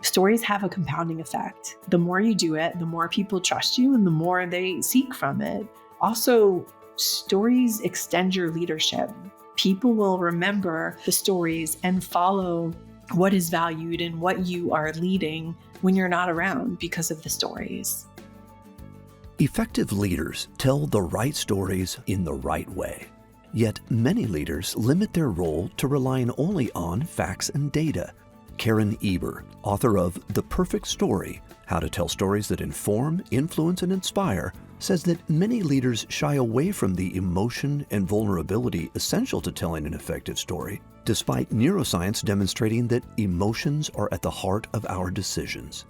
Stories have a compounding effect. The more you do it, the more people trust you and the more they seek from it. Also, stories extend your leadership. People will remember the stories and follow what is valued and what you are leading when you're not around because of the stories. Effective leaders tell the right stories in the right way. Yet many leaders limit their role to relying only on facts and data. Karen Eber, author of The Perfect Story, How to Tell Stories That Inform, Influence, and Inspire, says that many leaders shy away from the emotion and vulnerability essential to telling an effective story, despite neuroscience demonstrating that emotions are at the heart of our decisions.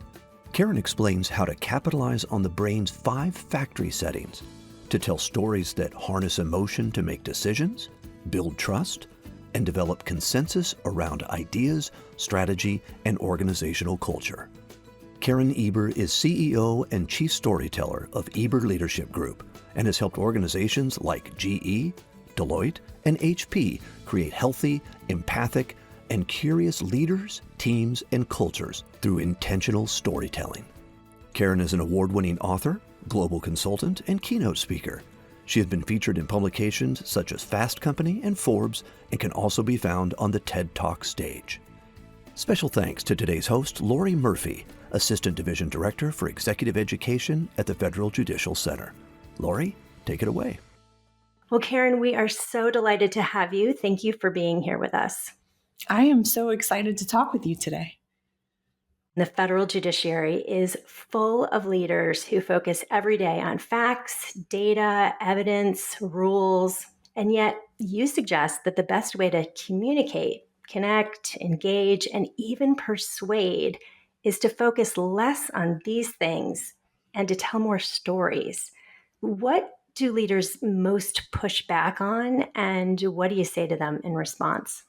Karen explains how to capitalize on the brain's 5 factory settings to tell stories that harness emotion to make decisions, build trust, and develop consensus around ideas, strategy, and organizational culture. Karen Eber is CEO and Chief Storyteller of Eber Leadership Group and has helped organizations like GE, Deloitte, and HP create healthy, empathic, and curious leaders, teams, and cultures through intentional storytelling. Karen is an award-winning author, global consultant, and keynote speaker. She has been featured in publications such as Fast Company and Forbes and can also be found on the TED Talk stage. Special thanks to today's host, Lori Murphy, Assistant Division Director for Executive Education at the Federal Judicial Center. Lori, take it away. Well, Karen, we are so delighted to have you. Thank you for being here with us. I am so excited to talk with you today. The federal judiciary is full of leaders who focus every day on facts, data, evidence, rules, and yet you suggest that the best way to communicate, connect, engage, and even persuade is to focus less on these things and to tell more stories. What do leaders most push back on, and what do you say to them in response?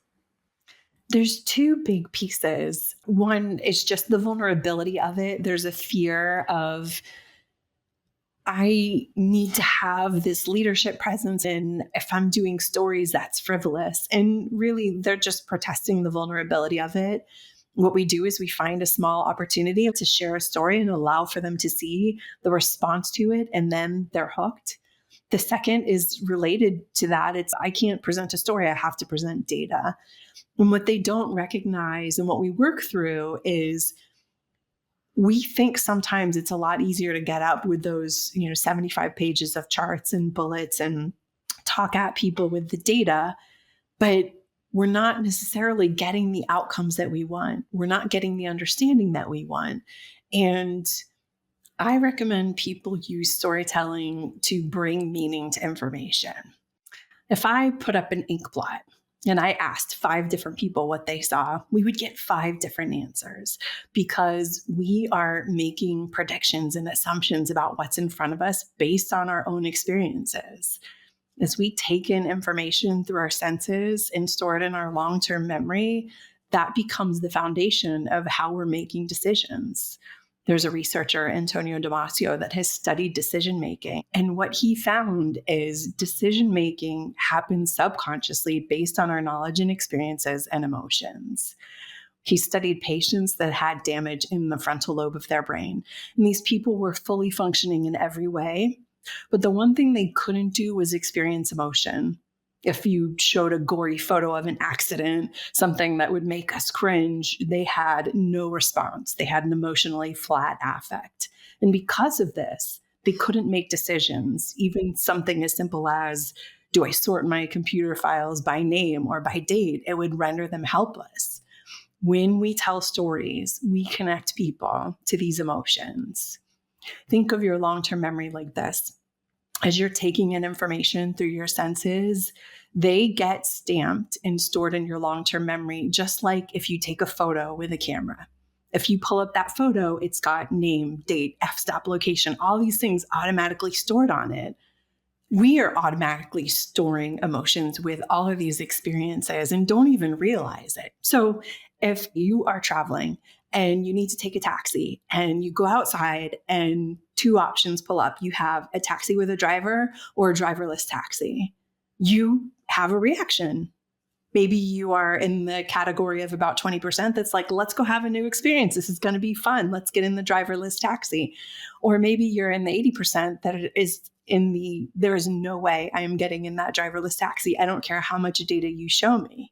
There's 2 big pieces. One is just the vulnerability of it. There's a fear of, I need to have this leadership presence, and if I'm doing stories, that's frivolous. And really, they're just protesting the vulnerability of it. What we do is we find a small opportunity to share a story and allow for them to see the response to it, and then they're hooked. The second is related to that. It's, I can't present a story, I have to present data. And what they don't recognize and what we work through is we think sometimes it's a lot easier to get up with those, 75 pages of charts and bullets and talk at people with the data, but we're not necessarily getting the outcomes that we want. We're not getting the understanding that we want. And I recommend people use storytelling to bring meaning to information. If I put up an ink blot and I asked 5 different people what they saw, we would get 5 different answers because we are making predictions and assumptions about what's in front of us based on our own experiences. As we take in information through our senses and store it in our long-term memory, that becomes the foundation of how we're making decisions. There's a researcher, Antonio Damasio, that has studied decision-making. And what he found is decision-making happens subconsciously based on our knowledge and experiences and emotions. He studied patients that had damage in the frontal lobe of their brain. And these people were fully functioning in every way. But the one thing they couldn't do was experience emotion. If you showed a gory photo of an accident, something that would make us cringe, they had no response. They had an emotionally flat affect. And because of this, they couldn't make decisions, even something as simple as, do I sort my computer files by name or by date? It would render them helpless. When we tell stories, we connect people to these emotions. Think of your long-term memory like this. As you're taking in information through your senses, they get stamped and stored in your long-term memory, just like if you take a photo with a camera. If you pull up that photo, it's got name, date, f-stop location, all these things automatically stored on it. We are automatically storing emotions with all of these experiences and don't even realize it. So if you are traveling and you need to take a taxi and you go outside and 2 options pull up, you have a taxi with a driver or a driverless taxi, you have a reaction. Maybe you are in the category of about 20% that's like, let's go have a new experience. This is going to be fun. Let's get in the driverless taxi. Or maybe you're in the 80% that is in the, there is no way I am getting in that driverless taxi. I don't care how much data you show me.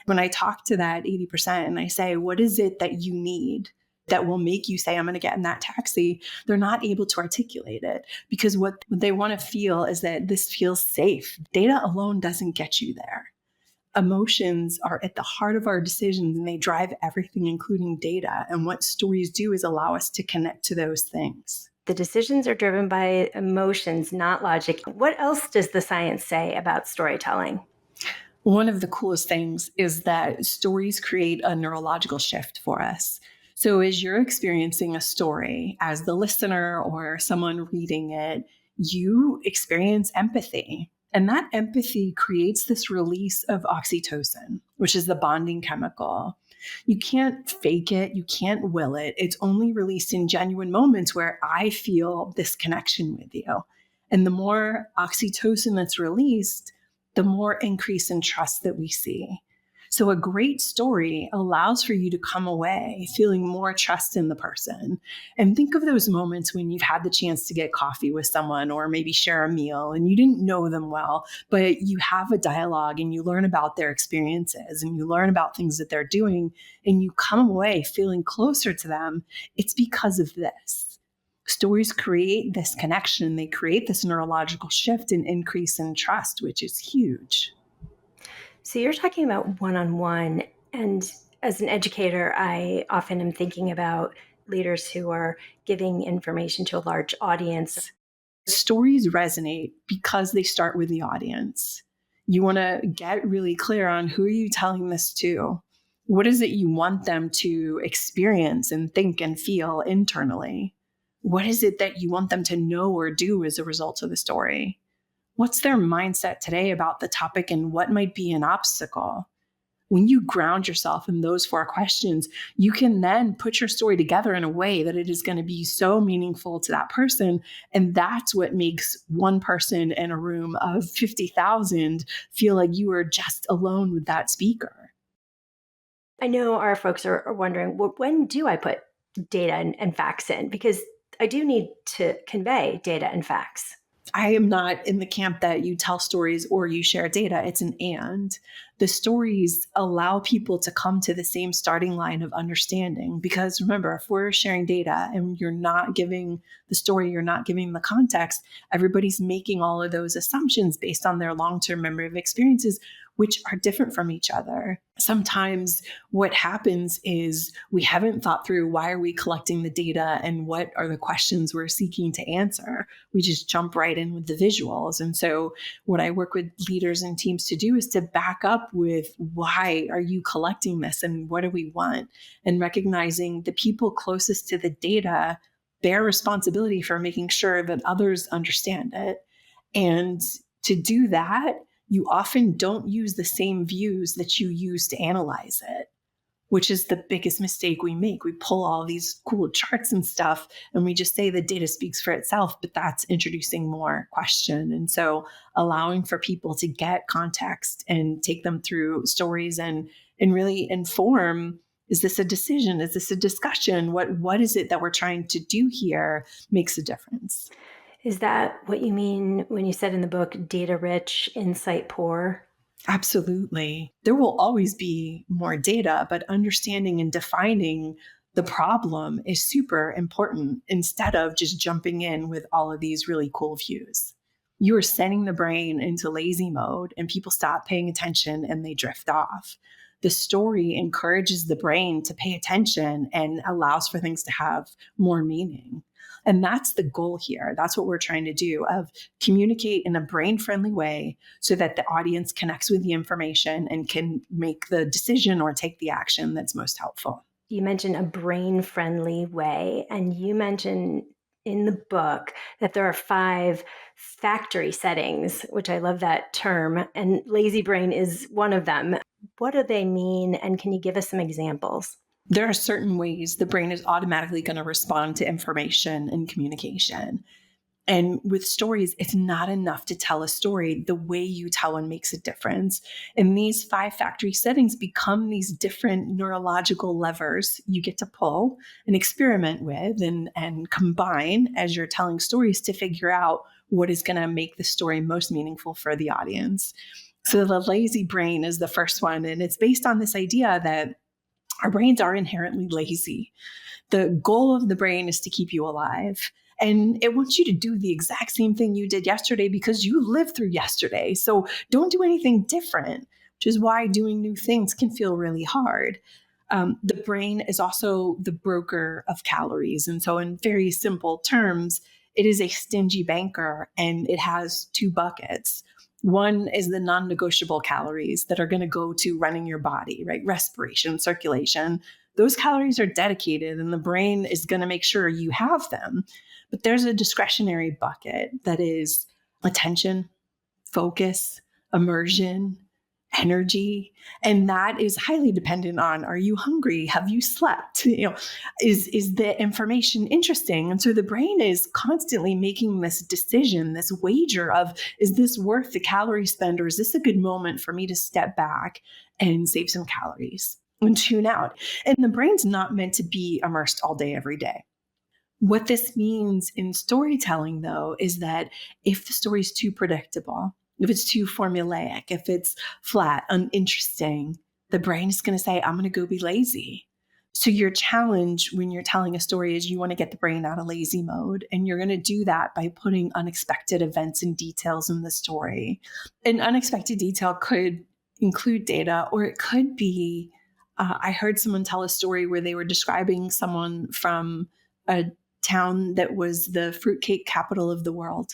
When I talk to that 80% and I say, what is it that you need that will make you say, I'm going to get in that taxi? They're not able to articulate it because what they want to feel is that this feels safe. Data alone doesn't get you there. Emotions are at the heart of our decisions and they drive everything, including data. And what stories do is allow us to connect to those things. The decisions are driven by emotions, not logic. What else does the science say about storytelling? One of the coolest things is that stories create a neurological shift for us. So as you're experiencing a story as the listener or someone reading it, you experience empathy. And that empathy creates this release of oxytocin, which is the bonding chemical. You can't fake it. You can't will it. It's only released in genuine moments where I feel this connection with you. And the more oxytocin that's released, the more increase in trust that we see. So a great story allows for you to come away feeling more trust in the person. And think of those moments when you've had the chance to get coffee with someone or maybe share a meal and you didn't know them well, but you have a dialogue and you learn about their experiences and you learn about things that they're doing and you come away feeling closer to them. It's because of this. Stories create this connection. They create this neurological shift and increase in trust, which is huge. So you're talking about one-on-one. And as an educator, I often am thinking about leaders who are giving information to a large audience. Stories resonate because they start with the audience. You want to get really clear on who are you telling this to? What is it you want them to experience and think and feel internally? What is it that you want them to know or do as a result of the story? What's their mindset today about the topic and what might be an obstacle? When you ground yourself in those 4 questions, you can then put your story together in a way that it is going to be so meaningful to that person. And that's what makes one person in a room of 50,000 feel like you are just alone with that speaker. I know our folks are wondering, well, when do I put data and facts in? Because I do need to convey data and facts. I am not in the camp that you tell stories or you share data. It's an and. The stories allow people to come to the same starting line of understanding. Because remember, if we're sharing data and you're not giving the story, you're not giving the context, everybody's making all of those assumptions based on their long-term memory of experiences, which are different from each other. Sometimes what happens is we haven't thought through why are we collecting the data and what are the questions we're seeking to answer. We just jump right in with the visuals. And so what I work with leaders and teams to do is to back up with why are you collecting this and what do we want? And recognizing the people closest to the data bear responsibility for making sure that others understand it. And to do that, you often don't use the same views that you use to analyze it, which is the biggest mistake we make. We pull all these cool charts and stuff, and we just say the data speaks for itself, but that's introducing more question. And so allowing for people to get context and take them through stories and really inform, is this a decision? Is this a discussion? What is it that we're trying to do here makes a difference. Is that what you mean when you said in the book, data rich, insight poor? Absolutely. There will always be more data, but understanding and defining the problem is super important instead of just jumping in with all of these really cool views. You are sending the brain into lazy mode and people stop paying attention and they drift off. The story encourages the brain to pay attention and allows for things to have more meaning. And that's the goal here. That's what we're trying to do, of communicate in a brain-friendly way so that the audience connects with the information and can make the decision or take the action that's most helpful. You mentioned a brain-friendly way, and you mentioned in the book that there are 5 factory settings, which I love that term, and lazy brain is one of them. What do they mean, and can you give us some examples? There are certain ways the brain is automatically going to respond to information and communication. And with stories, it's not enough to tell a story. The way you tell one makes a difference. And these 5 factory settings become these different neurological levers you get to pull and experiment with and combine as you're telling stories to figure out what is going to make the story most meaningful for the audience. So the lazy brain is the first one. And it's based on this idea that our brains are inherently lazy. The goal of the brain is to keep you alive. And it wants you to do the exact same thing you did yesterday because you lived through yesterday. So don't do anything different, which is why doing new things can feel really hard. The brain is also the broker of calories. And so in very simple terms, it is a stingy banker and it has 2 buckets. One is the non-negotiable calories that are going to go to running your body, right? Respiration, circulation. Those calories are dedicated and the brain is going to make sure you have them. But there's a discretionary bucket that is attention, focus, immersion, energy. And that is highly dependent on, are you hungry? Have you slept? Is the information interesting? And so the brain is constantly making this decision, this wager of, is this worth the calorie spend, or is this a good moment for me to step back and save some calories and tune out? And the brain's not meant to be immersed all day, every day. What this means in storytelling, though, is that if the story is too predictable, if it's too formulaic, if it's flat, uninteresting, the brain is going to say, I'm going to go be lazy. So your challenge when you're telling a story is you want to get the brain out of lazy mode. And you're going to do that by putting unexpected events and details in the story. An unexpected detail could include data, or it could be, I heard someone tell a story where they were describing someone from a town that was the fruitcake capital of the world.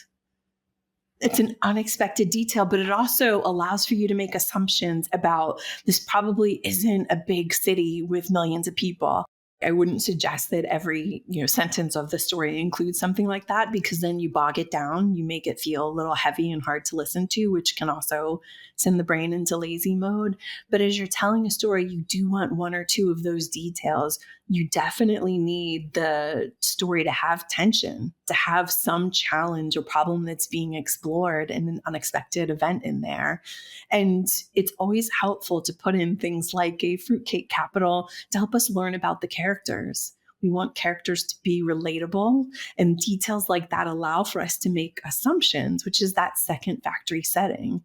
It's an unexpected detail, but it also allows for you to make assumptions about this probably isn't a big city with millions of people. I wouldn't suggest that every sentence of the story includes something like that, because then you bog it down, you make it feel a little heavy and hard to listen to, which can also send the brain into lazy mode. But as you're telling a story, you do want 1 or 2 of those details. You definitely need the story to have tension, to have some challenge or problem that's being explored and an unexpected event in there. And it's always helpful to put in things like a fruitcake capital to help us learn about the characters. We want characters to be relatable, and details like that allow for us to make assumptions, which is that second factory setting.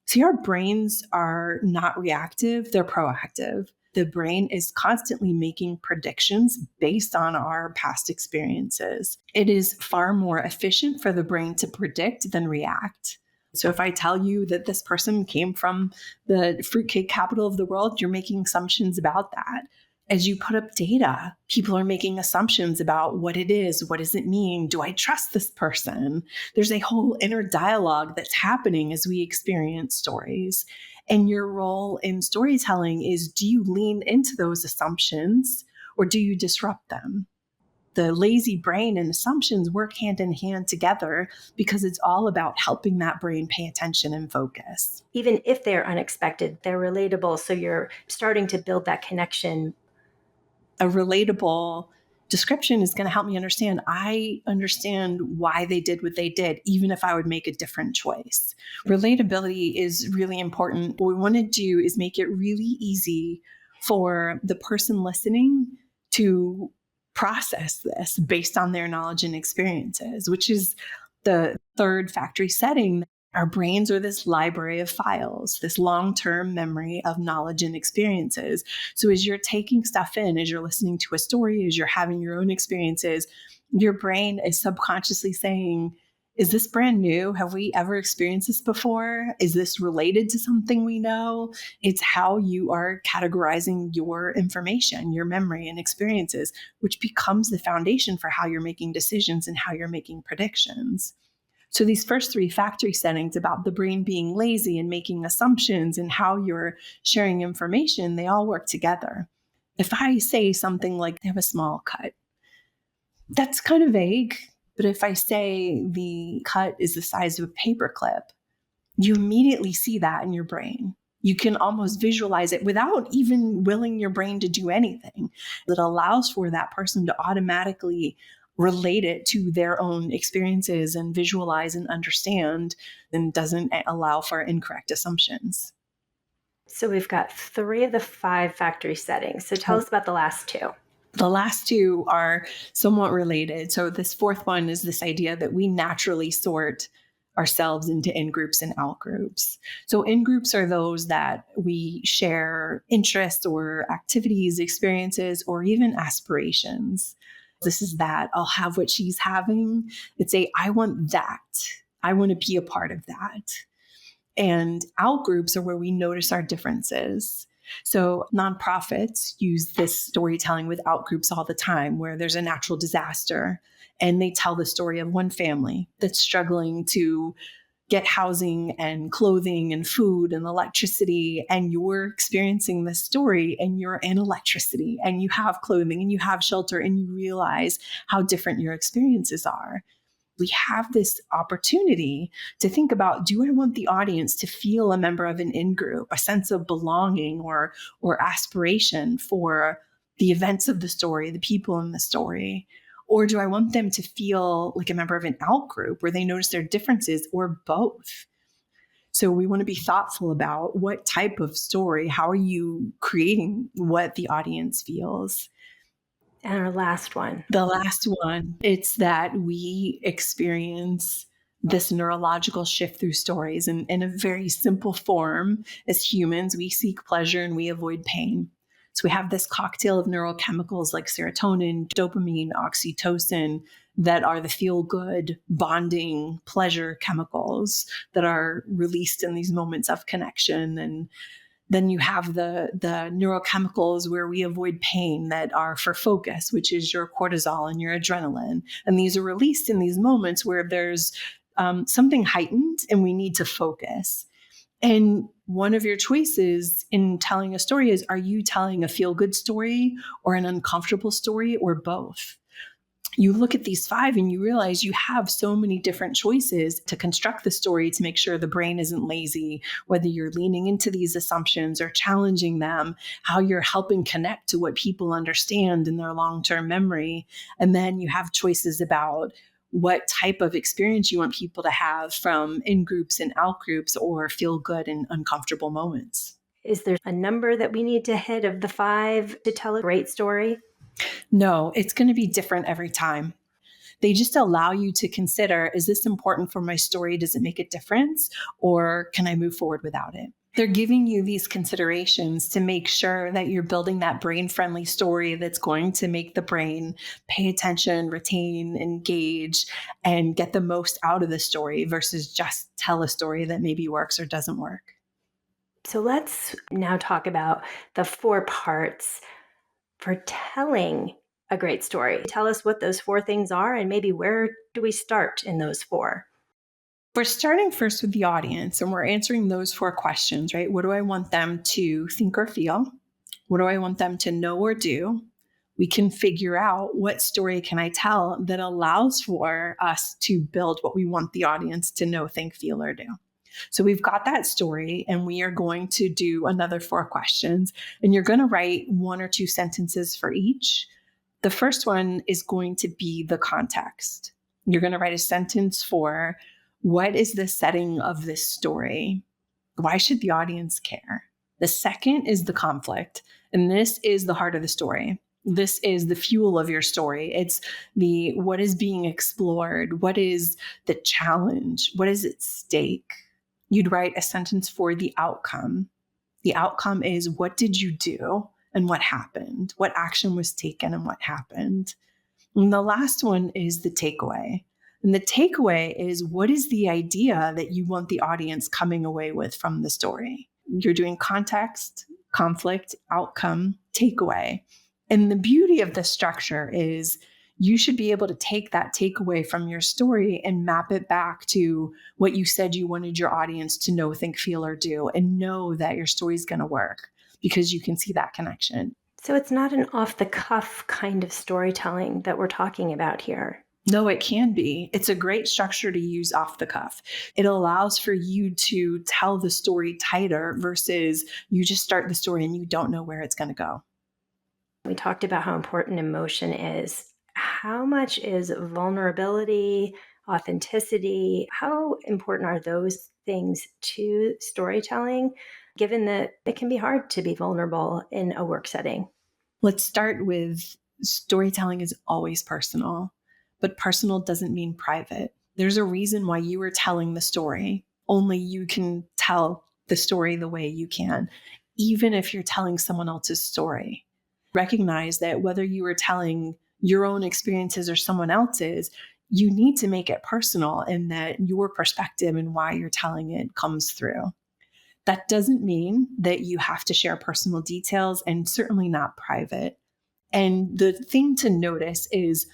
See, our brains are not reactive, they're proactive. The brain is constantly making predictions based on our past experiences. It is far more efficient for the brain to predict than react. So if I tell you that this person came from the fruitcake capital of the world, you're making assumptions about that. As you put up data, people are making assumptions about what it is. What does it mean? Do I trust this person? There's a whole inner dialogue that's happening as we experience stories. And your role in storytelling is, do you lean into those assumptions or do you disrupt them? The lazy brain and assumptions work hand in hand together because it's all about helping that brain pay attention and focus. Even if they're unexpected, they're relatable. So you're starting to build that connection. A relatable description is going to help me understand. I understand why they did what they did, even if I would make a different choice. Relatability is really important. What we want to do is make it really easy for the person listening to process this based on their knowledge and experiences, which is the third factory setting. Our brains are this library of files, this long-term memory of knowledge and experiences. So as you're taking stuff in, as you're listening to a story, as you're having your own experiences, your brain is subconsciously saying, is this brand new? Have we ever experienced this before? Is this related to something we know? It's how you are categorizing your information, your memory and experiences, which becomes the foundation for how you're making decisions and how you're making predictions. So these first 3 factory settings about the brain being lazy and making assumptions and how you're sharing information, they all work together. If I say something like, they have a small cut, that's kind of vague. But if I say the cut is the size of a paperclip, you immediately see that in your brain. You can almost visualize it without even willing your brain to do anything. It allows for that person to automatically relate it to their own experiences and visualize and understand, and doesn't allow for incorrect assumptions. So we've got 3 of the 5 factory settings. So tell us about the last 2. The last 2 are somewhat related. So this fourth one is this idea that we naturally sort ourselves into in-groups and out-groups. So in-groups are those that we share interests or activities, experiences, or even aspirations. This is that I'll have what she's having. It's I want that. I want to be a part of that. And out-groups are where we notice our differences. So nonprofits use this storytelling with out-groups all the time, where there's a natural disaster and they tell the story of one family that's struggling to get housing and clothing and food and electricity. And you're experiencing this story and you're in electricity and you have clothing and you have shelter and you realize how different your experiences are. We have this opportunity to think about, do I want the audience to feel a member of an in-group, a sense of belonging or aspiration for the events of the story, the people in the story? Or do I want them to feel like a member of an out-group where they notice their differences, or both? So we want to be thoughtful about what type of story, how are you creating what the audience feels? And our last one. The last one, it's that we experience this neurological shift through stories. And in a very simple form, as humans, we seek pleasure and we avoid pain. So we have this cocktail of neurochemicals like serotonin, dopamine, oxytocin, that are the feel-good, bonding, pleasure chemicals that are released in these moments of connection. And then you have the neurochemicals where we avoid pain that are for focus, which is your cortisol and your adrenaline. And these are released in these moments where there's something heightened and we need to focus. And one of your choices in telling a story is, are you telling a feel-good story or an uncomfortable story, or both? You look at these 5 and you realize you have so many different choices to construct the story to make sure the brain isn't lazy, whether you're leaning into these assumptions or challenging them, how you're helping connect to what people understand in their long-term memory. And then you have choices about what type of experience you want people to have from in-groups and out-groups, or feel good and uncomfortable moments. Is there a number that we need to hit of the 5 to tell a great story? No, it's going to be different every time. They just allow you to consider, is this important for my story? Does it make a difference? Or can I move forward without it? They're giving you these considerations to make sure that you're building that brain-friendly story that's going to make the brain pay attention, retain, engage, and get the most out of the story, versus just tell a story that maybe works or doesn't work. So let's now talk about the 4 parts for telling a great story. Tell us what those 4 things are, and maybe where do we start in those 4? We're starting first with the audience, and we're answering those 4 questions, right? What do I want them to think or feel? What do I want them to know or do? We can figure out, what story can I tell that allows for us to build what we want the audience to know, think, feel, or do. So we've got that story, and we are going to do another 4 questions, and you're going to write 1 or 2 sentences for each. The first one is going to be the context. You're going to write a sentence for, what is the setting of this story? Why should the audience care? The second is the conflict, and this is the heart of the story. This is the fuel of your story. It's what is being explored? What is the challenge? What is at stake? You'd write a sentence for the outcome. The outcome is, what did you do and what happened? What action was taken and what happened? And the last one is the takeaway. And the takeaway is, what is the idea that you want the audience coming away with from the story? You're doing context, conflict, outcome, takeaway. And the beauty of this structure is, you should be able to take that takeaway from your story and map it back to what you said you wanted your audience to know, think, feel, or do, and know that your story is going to work because you can see that connection. So it's not an off-the-cuff kind of storytelling that we're talking about here. No, it can be. It's a great structure to use off the cuff. It allows for you to tell the story tighter versus you just start the story and you don't know where it's going to go. We talked about how important emotion is. how much is vulnerability, authenticity, how important are those things to storytelling, given that it can be hard to be vulnerable in a work setting? Let's start with storytelling is always personal, but personal doesn't mean private. There's a reason why you are telling the story. Only you can tell the story the way you can, even if you're telling someone else's story. Recognize that whether you are telling your own experiences or someone else's, you need to make it personal and that your perspective and why you're telling it comes through. That doesn't mean that you have to share personal details and certainly not private. And the thing to notice is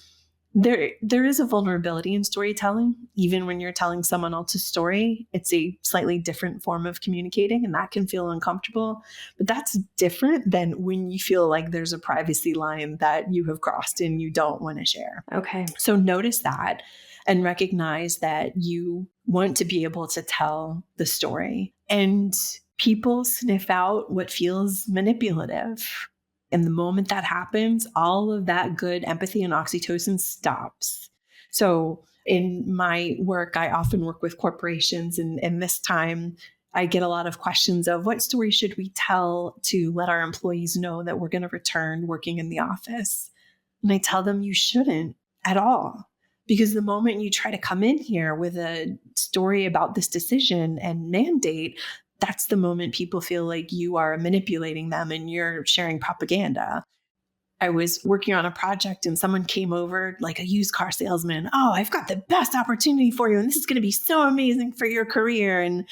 there is a vulnerability in storytelling. Even when you're telling someone else's story, it's a slightly different form of communicating, and that can feel uncomfortable. But that's different than when you feel like there's a privacy line that you have crossed and you don't want to share. Okay. So notice that and recognize that you want to be able to tell the story. And people sniff out what feels manipulative. And the moment that happens, all of that good empathy and oxytocin stops. So in my work, I often work with corporations. And this time, I get a lot of questions of what story should we tell to let our employees know that we're going to return working in the office? And I tell them you shouldn't at all. Because the moment you try to come in here with a story about this decision and mandate, that's the moment people feel like you are manipulating them and you're sharing propaganda. I was working on a project and someone came over like a used car salesman. Oh, I've got the best opportunity for you. And this is going to be so amazing for your career. And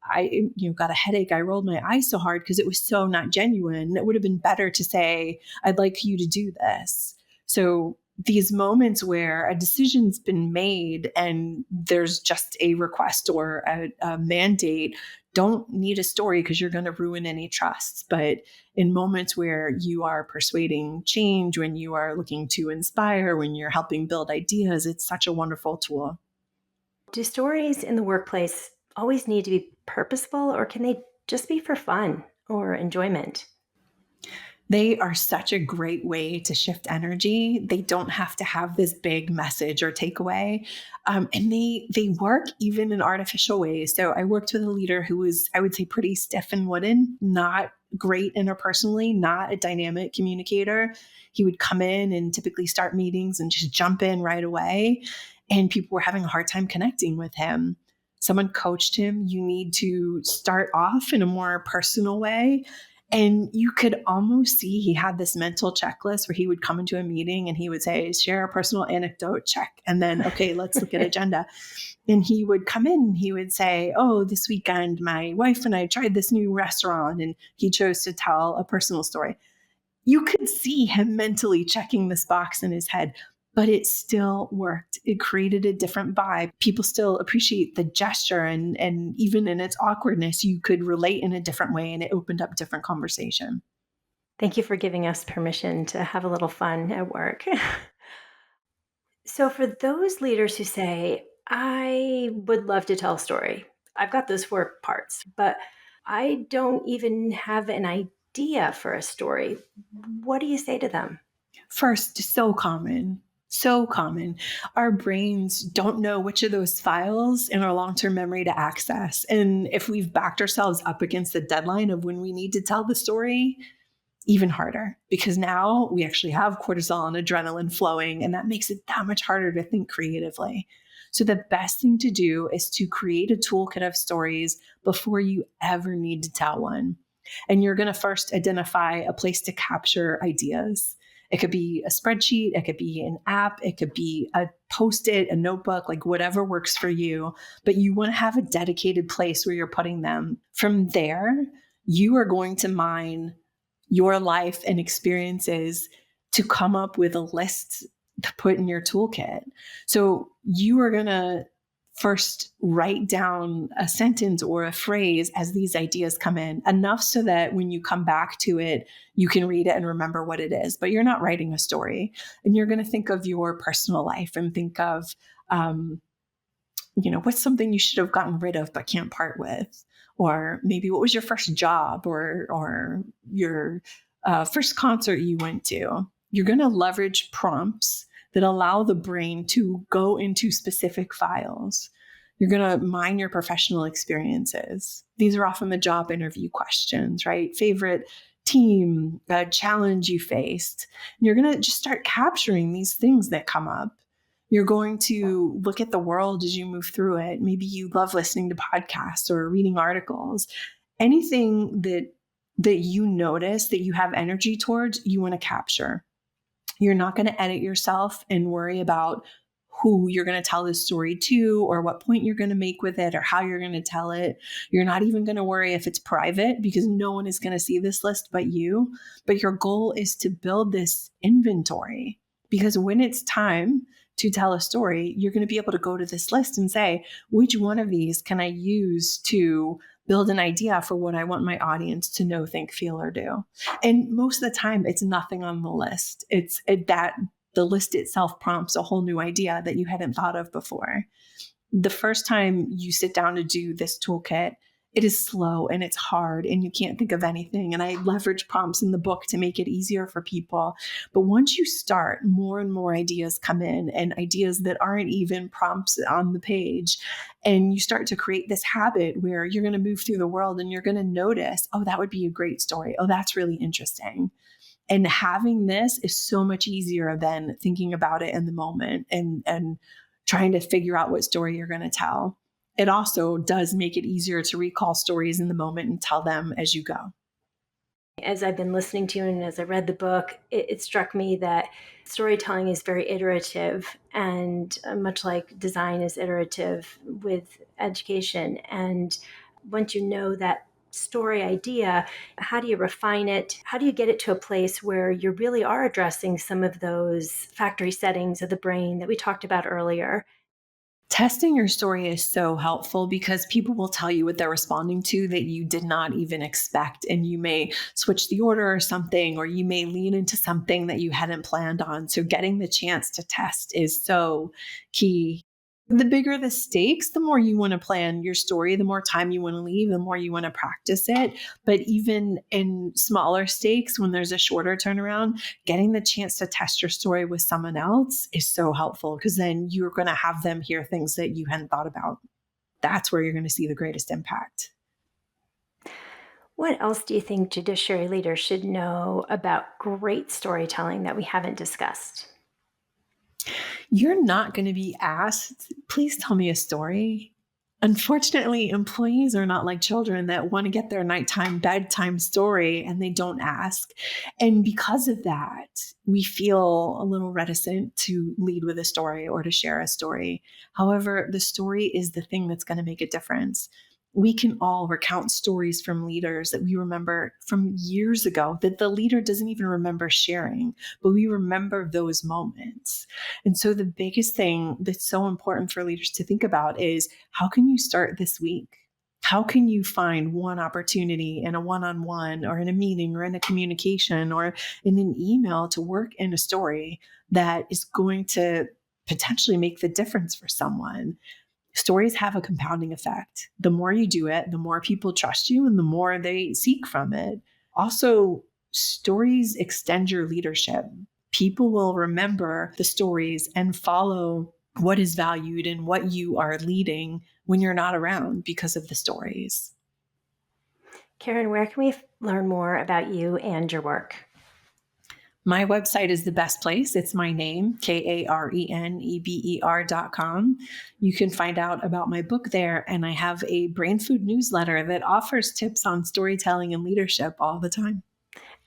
I got a headache. I rolled my eyes so hard because it was so not genuine. It would have been better to say, I'd like you to do this. So these moments where a decision's been made and there's just a request or a mandate don't need a story because you're going to ruin any trust. But in moments where you are persuading change, when you are looking to inspire, when you're helping build ideas, it's such a wonderful tool. Do stories in the workplace always need to be purposeful, or can they just be for fun or enjoyment? They are such a great way to shift energy. They don't have to have this big message or takeaway. And they work even in artificial ways. So I worked with a leader who was, I would say, pretty stiff and wooden, not great interpersonally, not a dynamic communicator. He would come in and typically start meetings and just jump in right away. And people were having a hard time connecting with him. Someone coached him. You need to start off in a more personal way. And you could almost see he had this mental checklist where he would come into a meeting and he would say, share a personal anecdote, check. And then, okay, let's look at agenda. And he would come in and he would say, oh, this weekend, my wife and I tried this new restaurant. And he chose to tell a personal story. You could see him mentally checking this box in his head, but it still worked. It created a different vibe. People still appreciate the gesture, and even in its awkwardness, you could relate in a different way, and it opened up different conversation. Thank you for giving us permission to have a little fun at work. So, for those leaders who say, I would love to tell a story, I've got those four parts, but I don't even have an idea for a story, what do you say to them? First, so common. So common. Our brains don't know which of those files in our long-term memory to access. And if we've backed ourselves up against the deadline of when we need to tell the story, even harder, because now we actually have cortisol and adrenaline flowing, and that makes it that much harder to think creatively. So the best thing to do is to create a toolkit of stories before you ever need to tell one. And you're going to first identify a place to capture ideas. It could be a spreadsheet, it could be an app, it could be a Post-it, a notebook, like whatever works for you. But you want to have a dedicated place where you're putting them. From there, you are going to mine your life and experiences to come up with a list to put in your toolkit. So you are going to first write down a sentence or a phrase as these ideas come in, enough so that when you come back to it, you can read it and remember what it is. But you're not writing a story. And you're going to think of your personal life and think of, what's something you should have gotten rid of but can't part with? Or maybe what was your first job or your first concert you went to? You're going to leverage prompts that allow the brain to go into specific files. You're going to mine your professional experiences. These are often the job interview questions, right? Favorite team, challenge you faced. And you're going to just start capturing these things that come up. You're going to look at the world as you move through it. Maybe you love listening to podcasts or reading articles. Anything that you notice that you have energy towards, you want to capture. You're not going to edit yourself and worry about who you're going to tell this story to or what point you're going to make with it or how you're going to tell it. You're not even going to worry if it's private because no one is going to see this list but you. But your goal is to build this inventory, because when it's time to tell a story, you're going to be able to go to this list and say, which one of these can I use to build an idea for what I want my audience to know, think, feel, or do? And most of the time, it's nothing on the list. It's that the list itself prompts a whole new idea that you hadn't thought of before. The first time you sit down to do this toolkit, it is slow and it's hard and you can't think of anything. And I leverage prompts in the book to make it easier for people. But once you start, more and more ideas come in, and ideas that aren't even prompts on the page. And you start to create this habit where you're going to move through the world and you're going to notice, oh, that would be a great story. Oh, that's really interesting. And having this is so much easier than thinking about it in the moment and trying to figure out what story you're going to tell. It also does make it easier to recall stories in the moment and tell them as you go. As I've been listening to you and as I read the book, it struck me that storytelling is very iterative, and much like design is iterative with education. And once you know that story idea, how do you refine it? How do you get it to a place where you really are addressing some of those factory settings of the brain that we talked about earlier? Testing your story is so helpful because people will tell you what they're responding to that you did not even expect. And you may switch the order or something, or you may lean into something that you hadn't planned on. So getting the chance to test is so key. The bigger the stakes, the more you want to plan your story, the more time you want to leave, the more you want to practice it. But even in smaller stakes, when there's a shorter turnaround, getting the chance to test your story with someone else is so helpful, because then you're going to have them hear things that you hadn't thought about. That's where you're going to see the greatest impact. What else do you think judiciary leaders should know about great storytelling that we haven't discussed? You're not going to be asked, please tell me a story. Unfortunately, employees are not like children that want to get their nighttime, bedtime story and they don't ask. And because of that, we feel a little reticent to lead with a story or to share a story. However, the story is the thing that's going to make a difference. We can all recount stories from leaders that we remember from years ago that the leader doesn't even remember sharing, but we remember those moments. And so the biggest thing that's so important for leaders to think about is, how can you start this week? How can you find one opportunity in a one-on-one or in a meeting or in a communication or in an email to work in a story that is going to potentially make the difference for someone? Stories have a compounding effect. The more you do it, the more people trust you and the more they seek from it. Also, stories extend your leadership. People will remember the stories and follow what is valued and what you are leading when you're not around because of the stories. Karen, where can we learn more about you and your work? My website is the best place. It's my name, KarenEber.com. You can find out about my book there. And I have a brain food newsletter that offers tips on storytelling and leadership all the time.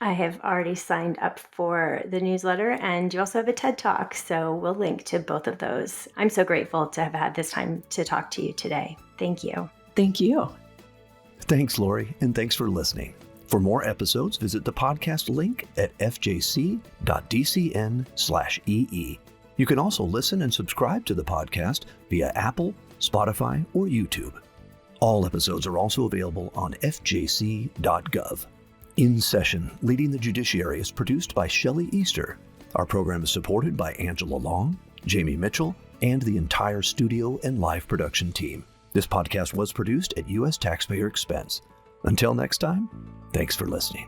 I have already signed up for the newsletter, and you also have a TED Talk. So we'll link to both of those. I'm so grateful to have had this time to talk to you today. Thank you. Thank you. Thanks, Lori, and thanks for listening. For more episodes, visit the podcast link at fjc.dcn/EE. You can also listen and subscribe to the podcast via Apple, Spotify, or YouTube. All episodes are also available on fjc.gov. In Session, Leading the Judiciary is produced by Shelley Easter. Our program is supported by Angela Long, Jamie Mitchell, and the entire studio and live production team. This podcast was produced at U.S. taxpayer expense. Until next time, thanks for listening.